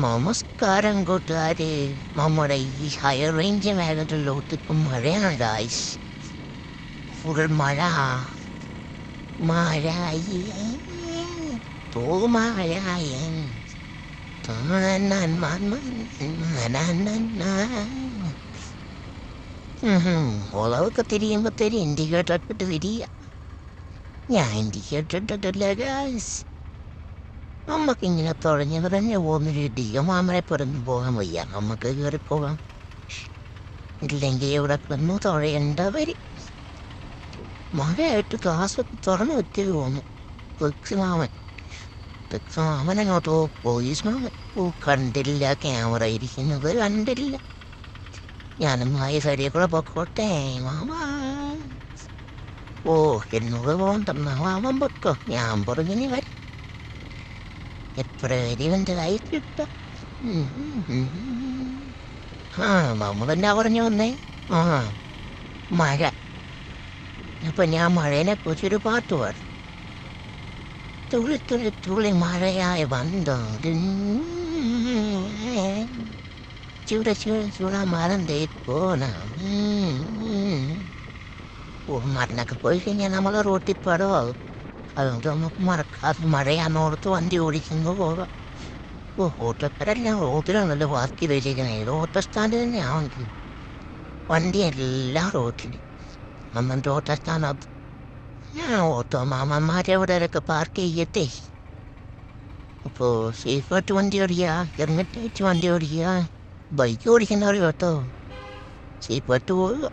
നമസ്കാരം കൂട്ടുകാരെ. നമ്മുടെ ഈ ഹയർ റേഞ്ച് മേഖലകളിലോട്ട് ഇപ്പം മഴയാണ് ഗായ്സ്. ഫുൾ മഴ മഴ മഴ ഉളവൊക്കെ തിരിയുമ്പോഴത്തേരും ഇൻഡിക്കേറ്റർ ഇട്ടിട്ട് തിരിയ. ഞാൻ ഇൻഡിക്കേറ്റർ ഇട്ടിട്ടില്ല ഗായ്സ്. നമുക്കിങ്ങനെ തുഴഞ്ഞ് തുഴഞ്ഞ് പോകുന്നൊരു ഡിയമാമനെ പുറന്ന് പോകാൻ വയ്യ. നമുക്ക് കയറിപ്പോകാം. ഇല്ലെങ്കിൽ ഇവിടെ കിടന്നു തുഴയേണ്ട വരും. മഴയായിട്ട് ക്ലാസ്സൊക്കെ തുറന്നു വെച്ച് തോന്നു. മാമൻ അങ്ങോട്ടോ പോലീസ് മാമൻ. കണ്ടില്ല, ക്യാമറ ഇരിക്കുന്നത് കണ്ടില്ല. ഞാനൊന്നായി സരിയെ കൂടെ പൊക്കോട്ടെ മാമാ. എന്നോട് പോകണ്ടെന്ന മാമൻ പൊക്കോ, ഞാൻ പുറകിനി വരും. എപ്പോഴും എൻ്റെ ലൈഫ് കിട്ടും. നമ്മൾ തന്നെ പറഞ്ഞു വന്നേ. മഴ. അപ്പം ഞാൻ മഴേനെ കുറിച്ചൊരു പാട്ട് പാടും. തുള്ളി തുള്ളി തുള്ളി മഴയായി വന്നോ ചൂട ചൂട ചൂട മറന്നേ പോന. മരണൊക്കെ പോയി കഴിഞ്ഞാൽ നമ്മൾ റോട്ടിൽ പെടും. അതുകൊണ്ട് നമുക്ക് മറക്കാതെ മഴയാന്നോർത്ത് വണ്ടി ഓടിക്കുന്നു പോകാം. ഓട്ടോക്കാരെല്ലാം റോട്ടിലാണല്ലോ പാർക്ക് ചെയ്ത് വെച്ചിരിക്കുന്നത്. ഓട്ടോ സ്റ്റാൻഡ് തന്നെയാണെങ്കിൽ വണ്ടി എല്ലാം റോട്ടിൽ. എന്നിട്ട് ഓട്ടോ സ്റ്റാൻഡ് ഞാൻ ഓട്ടോ മാമന്മാരെവിടെയൊക്കെ പാർക്ക് ചെയ്യട്ടെ. അപ്പോൾ സേഫായിട്ട് വണ്ടി ഓടിക്കുക, ഹെൽമെറ്റ് വെച്ച് വണ്ടി ഓടിക്കുക. ബൈക്ക് ഓടിക്കുന്നവർ കേട്ടോ, സേഫായിട്ട് പോവുക.